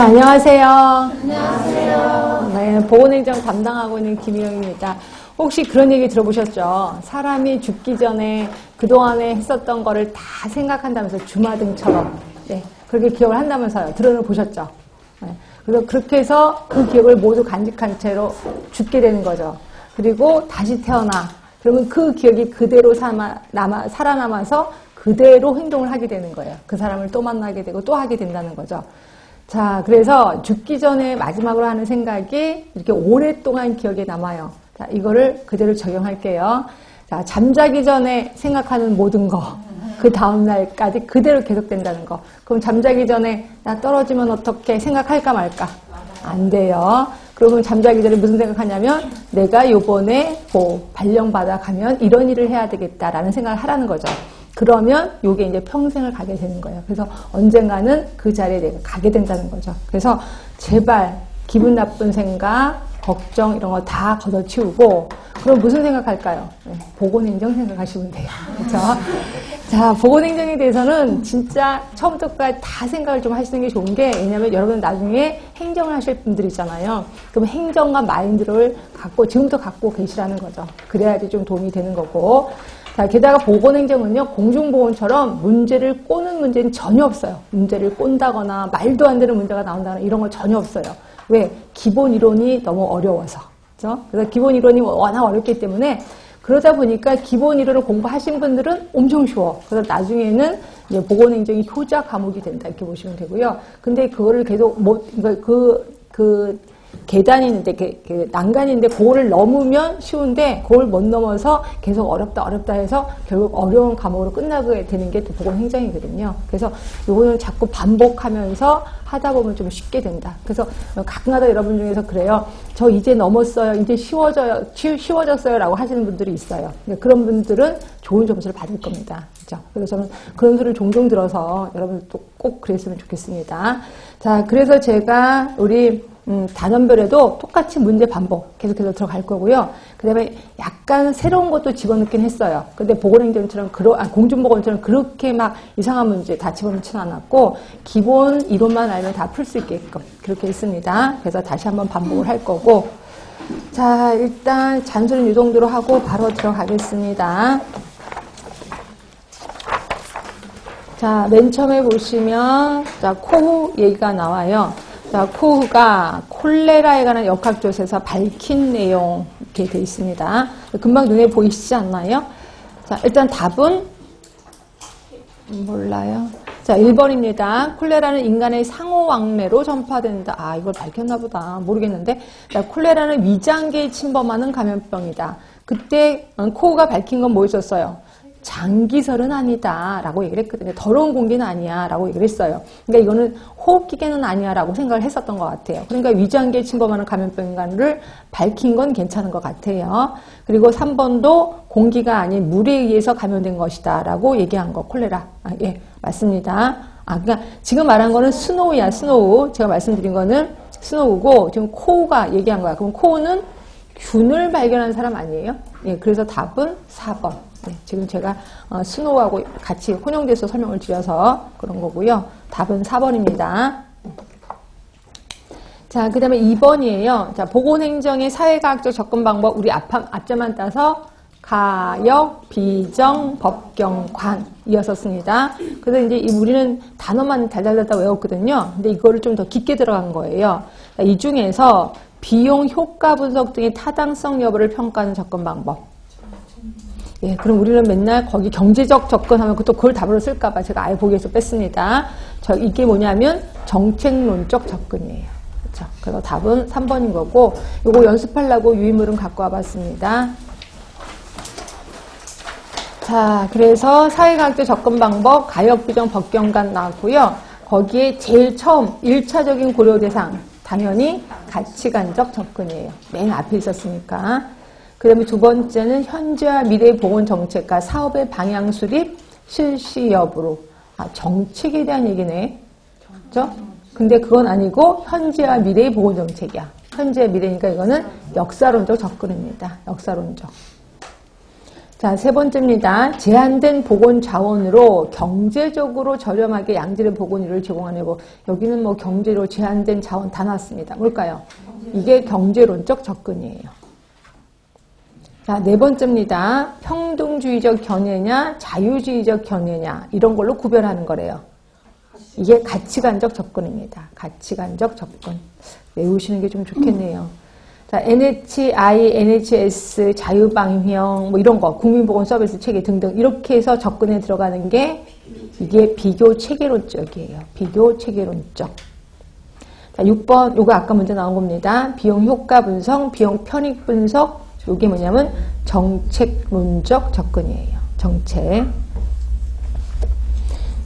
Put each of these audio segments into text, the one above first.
안녕하세요. 안녕하세요. 네, 보건행정 담당하고 있는 김희영입니다. 혹시 그런 얘기 들어보셨죠? 사람이 죽기 전에 그동안에 했었던 거를 다 생각한다면서 주마등처럼 그렇게 기억을 한다면서요. 들어보셨죠? 네, 그래서 그렇게 해서 그 기억을 모두 간직한 채로 죽게 되는 거죠. 그리고 다시 태어나. 그러면 그 기억이 그대로 살아남아서 그대로 행동을 하게 되는 거예요. 그 사람을 또 만나게 되고 또 하게 된다는 거죠. 자, 그래서 죽기 전에 마지막으로 하는 생각이 이렇게 오랫동안 기억에 남아요. 자, 이거를 그대로 적용할게요. 자, 잠자기 전에 생각하는 모든 거, 그 다음날까지 그대로 계속된다는 거. 그럼 잠자기 전에 나 떨어지면 어떻게 생각할까 말까? 안 돼요. 그러면 잠자기 전에 무슨 생각하냐면 내가 요번에 발령받아 가면 이런 일을 해야 되겠다라는 생각을 하라는 거죠. 그러면 요게 이제 평생을 가게 되는 거예요. 그래서 언젠가는 그 자리에 내가 가게 된다는 거죠. 그래서 제발 기분 나쁜 생각, 걱정 이런 거 다 걷어치우고 그럼 무슨 생각할까요? 보건행정 생각하시면 돼요. 그렇죠? 자, 보건행정에 대해서는 진짜 처음부터 끝까지 다 생각을 좀 하시는 게 좋은 게 왜냐면 여러분 나중에 행정을 하실 분들 있잖아요. 그럼 행정과 마인드를 지금부터 갖고 계시라는 거죠. 그래야지 좀 도움이 되는 거고 자, 게다가 보건행정은요, 공중보건처럼 문제를 꼬는 문제는 전혀 없어요. 문제를 꼰다거나 말도 안 되는 문제가 나온다거나 이런 거 전혀 없어요. 왜? 기본 이론이 너무 어려워서. 그죠? 그래서 기본 이론이 워낙 어렵기 때문에 그러다 보니까 기본 이론을 공부하신 분들은 엄청 쉬워. 그래서 나중에는 이제 보건행정이 효자 과목이 된다. 이렇게 보시면 되고요. 근데 그거를 계속 계단이 있는데, 난간인데, 그거를 넘으면 쉬운데, 그걸 못 넘어서 계속 어렵다 해서 결국 어려운 과목으로 끝나게 되는 게 또 보건행정이거든요. 그래서 요거는 자꾸 반복하면서 하다 보면 좀 쉽게 된다. 그래서 가끔가다 여러분 중에서 그래요. 저 이제 넘었어요. 이제 쉬워졌어요. 라고 하시는 분들이 있어요. 그런 분들은 좋은 점수를 받을 겁니다. 그죠? 그래서 저는 그런 소리를 종종 들어서 여러분도 꼭 그랬으면 좋겠습니다. 자, 그래서 제가 우리 단원별에도 똑같이 문제 반복 계속해서 들어갈 거고요. 그 다음에 약간 새로운 것도 집어넣긴 했어요. 근데 보건행정처럼, 공중보건처럼 그렇게 막 이상한 문제 다 집어넣지는 않았고, 기본 이론만 알면 다 풀 수 있게끔 그렇게 했습니다. 그래서 다시 한번 반복을 할 거고. 자, 일단 잔소리는 이 정도로 하고 바로 들어가겠습니다. 자, 맨 처음에 보시면, 자, 코후 얘기가 나와요. 자, 코후가 콜레라에 관한 역학조사에서 밝힌 내용 이렇게 돼 있습니다. 금방 눈에 보이시지 않나요? 자, 일단 답은 몰라요. 자, 1번입니다. 콜레라는 인간의 상호왕래로 전파된다. 아, 이걸 밝혔나 보다. 모르겠는데. 자, 콜레라는 위장계에 침범하는 감염병이다. 그때 코후가 밝힌 건 뭐였었어요? 장기설은 아니다 라고 얘기를 했거든요. 더러운 공기는 아니야 라고 얘기를 했어요. 그러니까 이거는 호흡기계는 아니야 라고 생각을 했었던 것 같아요. 그러니까 위장계에 침범하는 감염병인가를 밝힌 건 괜찮은 것 같아요. 그리고 3번도 공기가 아닌 물에 의해서 감염된 것이다 라고 얘기한 거. 콜레라. 예, 맞습니다. 그러니까 지금 말한 거는 스노우야, 스노우. 제가 말씀드린 거는 스노우고 지금 코우가 얘기한 거야. 그럼 코우는 균을 발견한 사람 아니에요? 예, 그래서 답은 4번. 네, 지금 제가 스노우하고 같이 혼용돼서 설명을 드려서 그런 거고요. 답은 4번입니다. 자, 그 다음에 2번이에요. 자, 보건행정의 사회과학적 접근 방법, 우리 앞자만 따서 가역, 비정, 법경, 관 이어서 씁니다. 그래서 이제 우리는 단어만 달달달달 외웠거든요. 근데 이거를 좀 더 깊게 들어간 거예요. 자, 이 중에서 비용 효과 분석 등의 타당성 여부를 평가하는 접근 방법. 예, 그럼 우리는 맨날 거기 경제적 접근하면 또 그걸 답으로 쓸까봐 제가 아예 보기에서 뺐습니다. 이게 뭐냐면 정책론적 접근이에요. 그렇죠? 그래서 답은 3번인 거고, 요거 연습하려고 유인물은 갖고 와봤습니다. 자, 그래서 사회과학적 접근 방법, 가역, 비정, 법경관 나왔고요. 거기에 제일 처음 1차적인 고려 대상, 당연히 가치관적 접근이에요. 맨 앞에 있었으니까. 그 다음에 두 번째는 현재와 미래의 보건정책과 사업의 방향 수립, 실시 여부로. 정책에 대한 얘기네. 그렇죠? 근데 그건 아니고 현재와 미래의 보건정책이야. 현재와 미래니까 이거는 역사론적 접근입니다. 역사론적. 자, 세 번째입니다. 제한된 보건 자원으로 경제적으로 저렴하게 양질의 보건의료를 제공하려고. 여기는 뭐 경제로 제한된 자원 다 나왔습니다. 뭘까요? 이게 경제론적 접근이에요. 자, 네 번째입니다. 평등주의적 견해냐, 자유주의적 견해냐, 이런 걸로 구별하는 거래요. 이게 가치관적 접근입니다. 가치관적 접근. 외우시는 게 좀 좋겠네요. 자, NHI, NHS, 자유방형, 뭐 이런 거, 국민보건 서비스 체계 등등, 이렇게 해서 접근에 들어가는 게 이게 비교 체계론적이에요. 비교 체계론적. 자, 6번, 요거 아까 먼저 나온 겁니다. 비용 효과 분석, 비용 편익 분석, 요게 뭐냐면 정책론적 접근이에요. 정책.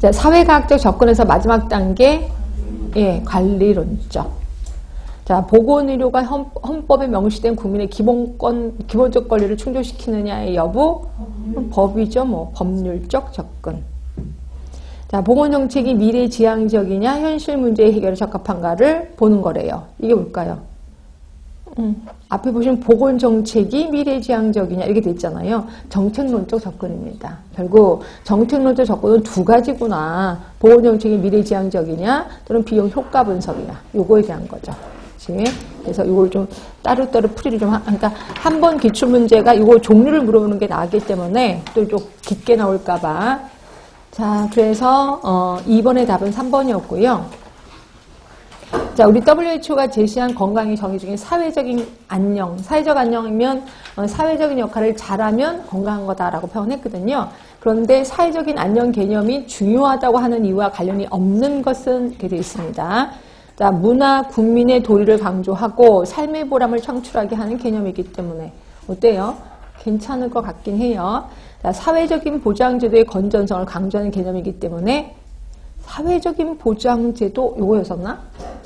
자, 사회과학적 접근에서 마지막 단계, 예, 관리론적. 자, 보건의료가 헌법에 명시된 국민의 기본적 권리를 충족시키느냐의 여부, 법이죠, 뭐 법률적 접근. 자, 보건정책이 미래지향적이냐, 현실 문제의 해결에 적합한가를 보는 거래요. 이게 뭘까요? 앞에 보시면 보건정책이 미래지향적이냐 이렇게 돼 있잖아요. 정책론적 접근입니다. 결국 정책론적 접근은 두 가지구나. 보건정책이 미래지향적이냐 또는 비용 효과 분석이냐, 요거에 대한 거죠. 그래서 이걸 좀 따로따로 풀이를 좀 그러니까 한 번 기출문제가 이거 종류를 물어보는 게 나왔기 때문에 또 좀 깊게 나올까봐. 자, 그래서 2번의 답은 3번이었고요. 자, 우리 WHO가 제시한 건강의 정의 중에 사회적인 안녕, 사회적 안녕이면 사회적인 역할을 잘하면 건강한 거다라고 표현했거든요. 그런데 사회적인 안녕 개념이 중요하다고 하는 이유와 관련이 없는 것은 이렇게 되어 있습니다. 자, 문화, 국민의 도리를 강조하고 삶의 보람을 창출하게 하는 개념이기 때문에 어때요? 괜찮을 것 같긴 해요. 자, 사회적인 보장제도의 건전성을 강조하는 개념이기 때문에 사회적인 보장제도 요거였었나?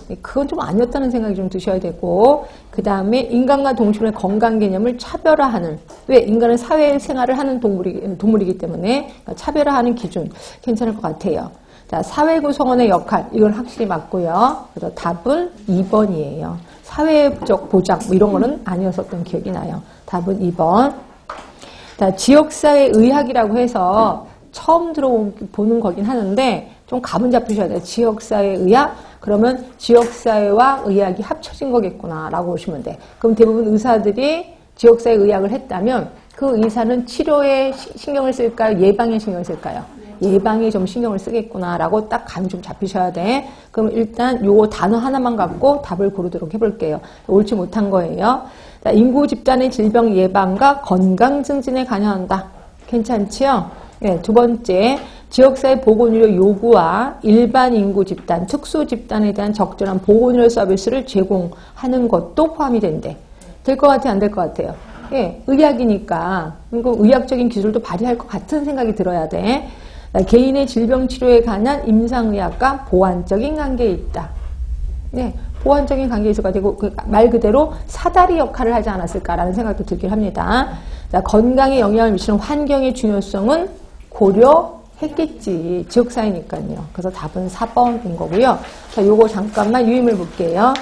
네, 그건 좀 아니었다는 생각이 좀 드셔야 되고, 그 다음에 인간과 동물의 건강 개념을 차별화하는, 왜? 인간은 사회생활을 하는 동물이기 때문에 차별화하는 기준 괜찮을 것 같아요. 자, 사회 구성원의 역할, 이건 확실히 맞고요. 그래서 답은 2번이에요. 사회적 보장, 뭐 이런 거는 아니었었던 기억이 나요. 답은 2번. 자, 지역사회 의학이라고 해서 처음 들어보는 거긴 하는데 좀 감은 잡히셔야 돼요. 지역사회 의학? 그러면 지역사회와 의학이 합쳐진 거겠구나 라고 보시면 돼. 그럼 대부분 의사들이 지역사회 의학을 했다면 그 의사는 치료에 신경을 쓸까요? 예방에 신경을 쓸까요? 예방에 좀 신경을 쓰겠구나라고 딱 감이 좀 잡히셔야 돼. 그럼 일단 요 단어 하나만 갖고 답을 고르도록 해볼게요. 옳지 못한 거예요. 자, 인구 집단의 질병 예방과 건강 증진에 관여한다. 괜찮지요? 네, 두 번째, 지역사회 보건의료 요구와 일반 인구 집단, 특수 집단에 대한 적절한 보건의료 서비스를 제공하는 것도 포함이 된대. 될 것 같아요? 안 될 것 같아요? 예, 의학이니까 의학적인 기술도 발휘할 것 같은 생각이 들어야 돼. 개인의 질병 치료에 관한 임상의학과 보완적인 관계에 있다. 네, 보완적인 관계에 있을 것 같고 말 그대로 사다리 역할을 하지 않았을까라는 생각도 들긴 합니다. 자, 건강에 영향을 미치는 환경의 중요성은 고려했겠지. 지역사회니까요. 그래서 답은 4번인 거고요. 자, 요거 잠깐만 유임을 볼게요.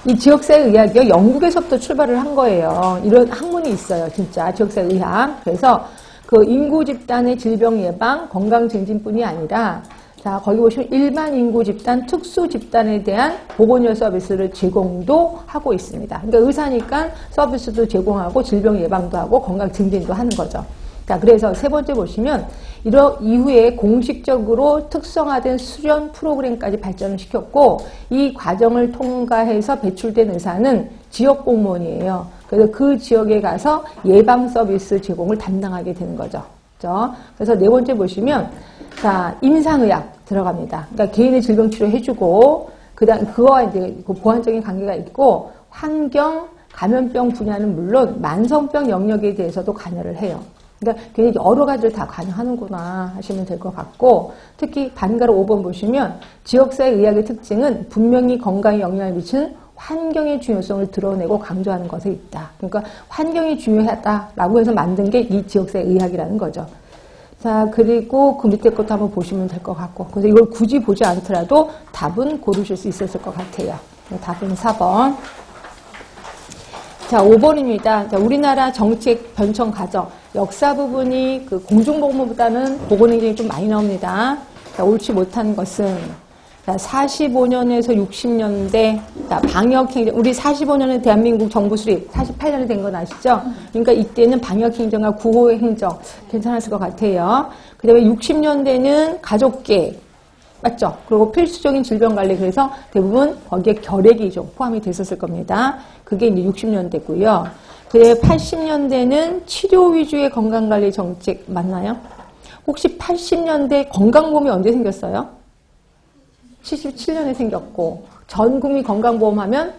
이 지역사회 의학이요, 영국에서부터 출발을 한 거예요. 이런 학문이 있어요, 진짜. 지역사회 의학. 그래서 그 인구 집단의 질병 예방, 건강 증진뿐이 아니라, 자, 거기 보시면 일반 인구 집단, 특수 집단에 대한 보건의료 서비스를 제공도 하고 있습니다. 그러니까 의사니까 서비스도 제공하고 질병 예방도 하고 건강 증진도 하는 거죠. 자, 그래서 세 번째 보시면 이후에 공식적으로 특성화된 수련 프로그램까지 발전을 시켰고 이 과정을 통과해서 배출된 의사는 지역 공무원이에요. 그래서 그 지역에 가서 예방 서비스 제공을 담당하게 되는 거죠. 그래서 네 번째 보시면 자, 임상의학 들어갑니다. 그러니까 개인의 질병 치료 해주고 그다음 그거와 이제 그 보완적인 관계가 있고 환경, 감염병 분야는 물론 만성병 영역에 대해서도 관여를 해요. 그러니까 괜히 여러 가지를 다 관여하는구나 하시면 될 것 같고 특히 반가로 5번 보시면 지역사회 의학의 특징은 분명히 건강에 영향을 미치는 환경의 중요성을 드러내고 강조하는 것에 있다. 그러니까 환경이 중요하다라고 해서 만든 게 이 지역사회 의학이라는 거죠. 자, 그리고 그 밑에 것도 한번 보시면 될 것 같고 그래서 이걸 굳이 보지 않더라도 답은 고르실 수 있었을 것 같아요. 답은 4번. 자, 5번입니다. 자, 우리나라 정책 변천 과정. 역사 부분이 그 공중보건보다는 보건행정이 좀 많이 나옵니다. 자, 옳지 못한 것은 자, 45년에서 60년대 자, 방역행정. 우리 45년에 대한민국 정부 수립 48년에 된 건 아시죠? 그러니까 이때는 방역행정과 구호행정 괜찮았을 것 같아요. 그 다음에 60년대는 가족계획. 맞죠? 그리고 필수적인 질병관리. 그래서 대부분 거기에 결핵이 좀 포함이 됐었을 겁니다. 그게 이제 60년대고요. 그다음에 80년대는 치료 위주의 건강관리 정책 맞나요? 혹시 80년대 건강보험이 언제 생겼어요? 77년에 생겼고 전국민 건강보험 하면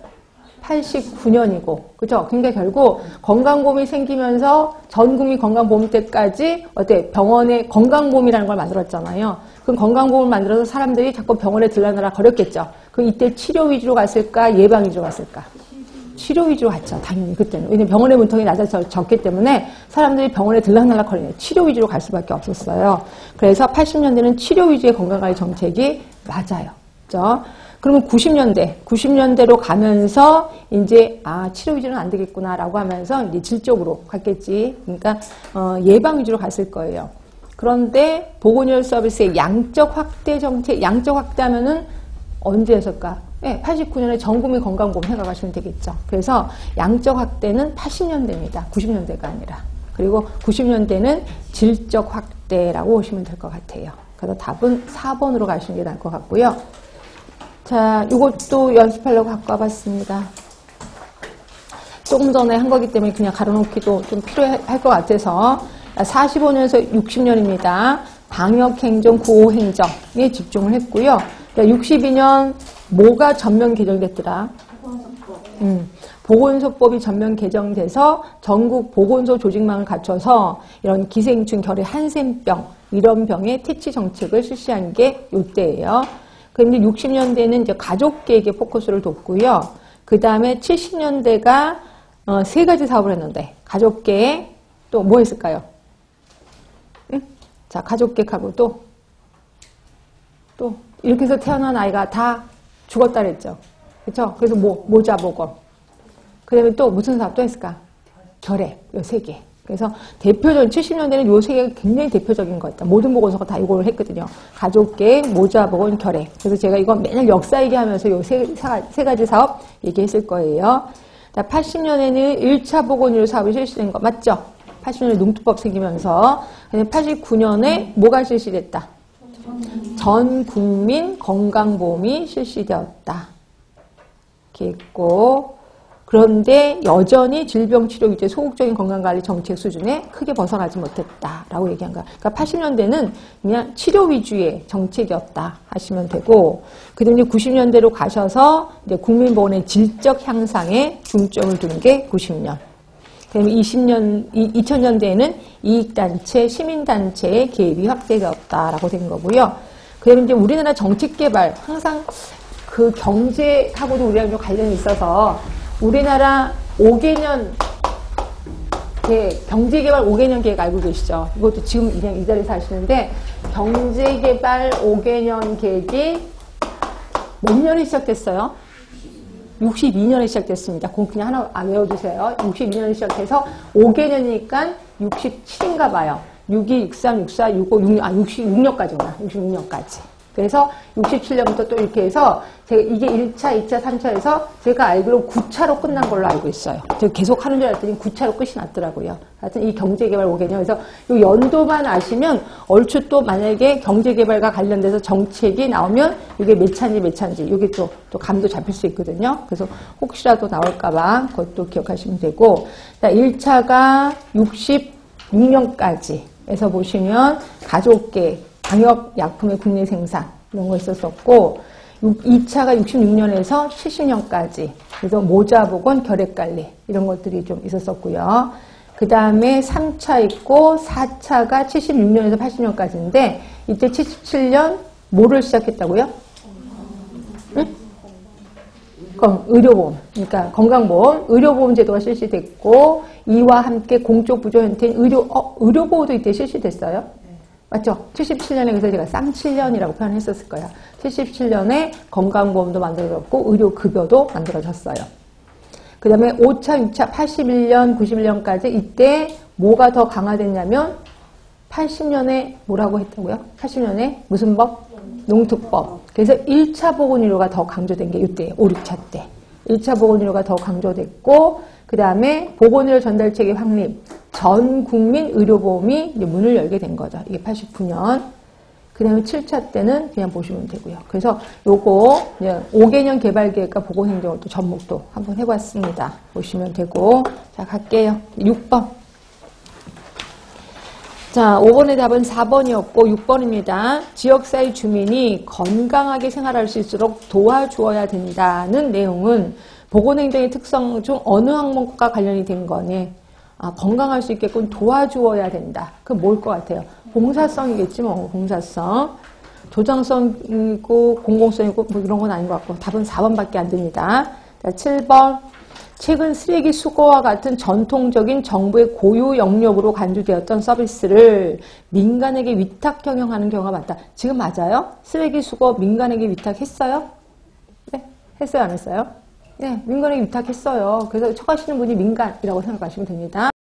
89년이고 그죠? 그러니까 결국 건강보험이 생기면서 전국민 건강보험 때까지 어때? 병원에 건강보험이라는 걸 만들었잖아요. 그럼 건강보험을 만들어서 사람들이 자꾸 병원에 들러나라 거렸겠죠. 그럼 이때 치료 위주로 갔을까? 예방 위주로 갔을까? 치료 위주로 갔죠. 당연히 그때는. 왜냐면 병원의 문턱이 낮아졌기 때문에 사람들이 병원에 들락날락 거리네. 치료 위주로 갈 수밖에 없었어요. 그래서 80년대는 치료 위주의 건강관리 정책이 맞아요. 그죠? 그러면 90년대로 가면서 이제 치료 위주는 안 되겠구나라고 하면서 이제 질적으로 갔겠지. 그러니까 예방 위주로 갔을 거예요. 그런데 보건의료 서비스의 양적 확대 정책, 양적 확대하면은 언제 했을까? 네, 89년에 전국민 건강보험 생각하시면 되겠죠. 그래서 양적 확대는 80년대입니다. 90년대가 아니라. 그리고 90년대는 질적 확대라고 보시면 될 것 같아요. 그래서 답은 4번으로 가시는 게 나을 것 같고요. 자, 이것도 연습하려고 갖고 와봤습니다. 조금 전에 한 거기 때문에 그냥 가려놓기도 좀 필요할 것 같아서 45년에서 60년입니다. 방역행정, 구호행정에 집중을 했고요. 62년 뭐가 전면 개정됐더라? 보건소법이 전면 개정돼서 전국 보건소 조직망을 갖춰서 이런 기생충, 결핵, 한센병 이런 병의 퇴치 정책을 실시한 게 이때예요. 그런데 60년대는 이제 가족계획에 포커스를 뒀고요. 그 다음에 70년대가 세 가지 사업을 했는데 가족계획 또 뭐 했을까요? 응? 자, 가족계획하고 또 이렇게 해서 태어난 아이가 다 죽었다 그랬죠. 그렇죠? 그래서 모자보건. 그 다음에 또 무슨 사업 또 했을까? 결핵, 요 세 개. 그래서 대표적인 70년대는 요 세 개가 굉장히 대표적인 것 같다. 모든 보건소가 다 이걸 했거든요. 가족계획, 모자보건, 결핵. 그래서 제가 이거 맨날 역사 얘기하면서 요 세 가지 사업 얘기했을 거예요. 80년에는 1차 보건의료 사업이 실시된 거 맞죠? 80년에 농투법 생기면서 89년에 뭐가 실시됐다? 전 국민 건강보험이 실시되었다. 이렇게 있고 그런데 여전히 질병치료 위주의 소극적인 건강관리 정책 수준에 크게 벗어나지 못했다라고 얘기한 거야. 그러니까 80년대는 그냥 치료 위주의 정책이었다 하시면 되고 그다음에 90년대로 가셔서 이제 국민보건의 질적 향상에 중점을 두는 게 90년. 그다음에 2000년대에는 이익단체, 시민단체의 개입이 확대되었다라고 된 거고요. 그다음에 이제 우리나라 정책개발 항상 그 경제하고도 우리랑 좀 관련이 있어서 우리나라 5개년 계획, 경제개발 5개년 계획 알고 계시죠? 이것도 지금 그냥 이 자리에서 하시는데 경제개발 5개년 계획이 몇 년에 시작됐어요? 62년에 시작됐습니다. 그거 그냥 하나 외워두세요. 62년에 시작해서 5개년이니까 67인가 봐요. 62, 63, 64, 65, 66년까지구나. 66년까지. 그래서 67년부터 또 이렇게 해서 제가 이게 1차, 2차, 3차에서 제가 알기로 9차로 끝난 걸로 알고 있어요. 제가 계속 하는 줄 알았더니 9차로 끝이 났더라고요. 하여튼 이 경제개발 5개년. 그래서 이 연도만 아시면 얼추 또 만약에 경제개발과 관련돼서 정책이 나오면 이게 몇 차인지 이게 또 감도 잡힐 수 있거든요. 그래서 혹시라도 나올까봐 그것도 기억하시면 되고. 1차가 66년까지 해서 보시면 가족계, 방역약품의 국내 생산 이런 거 있었었고 2차가 66년에서 70년까지 그래서 모자보건, 결핵관리 이런 것들이 좀 있었었고요. 그 다음에 3차 있고 4차가 76년에서 80년까지인데 이때 77년 뭐를 시작했다고요? 응? 의료보험, 그러니까 건강보험, 의료보험 제도가 실시됐고 이와 함께 공적 부조 형태인 의료보호도 이때 실시됐어요. 맞죠? 77년에 그래서 제가 쌍칠년이라고 표현했었을 거야. 77년에 건강보험도 만들어졌고 의료급여도 만들어졌어요. 그 다음에 5차, 6차, 81년, 91년까지 이때 뭐가 더 강화됐냐면 80년에 뭐라고 했다고요? 80년에 무슨 법? 농특법. 그래서 1차 보건의료가 더 강조된 게 이때 5, 6차 때. 1차 보건의료가 더 강조됐고 그 다음에 보건의료 전달체계 확립, 전 국민 의료보험이 이제 문을 열게 된 거죠. 이게 89년. 그 다음에 7차 때는 그냥 보시면 되고요. 그래서 요거 5개년 개발계획과 보건행정을 또 접목도 한번 해봤습니다. 보시면 되고. 자, 갈게요. 6번. 자, 5번의 답은 4번이었고 6번입니다. 지역사회 주민이 건강하게 생활할 수 있도록 도와주어야 된다는 내용은 보건행정의 특성 중 어느 항목과 관련이 된 거니? 건강할 수 있게끔 도와주어야 된다. 그럼 뭘 것 같아요? 봉사성이겠지 뭐. 봉사성. 조장성이고 공공성이고 뭐 이런 건 아닌 것 같고 답은 4번밖에 안 됩니다. 자, 7번. 최근 쓰레기 수거와 같은 전통적인 정부의 고유 영역으로 간주되었던 서비스를 민간에게 위탁 경영하는 경우가 많다. 지금 맞아요? 쓰레기 수거 민간에게 위탁했어요? 네? 했어요? 안 했어요? 네, 민간에게 위탁했어요. 그래서 처가시는 분이 민간이라고 생각하시면 됩니다.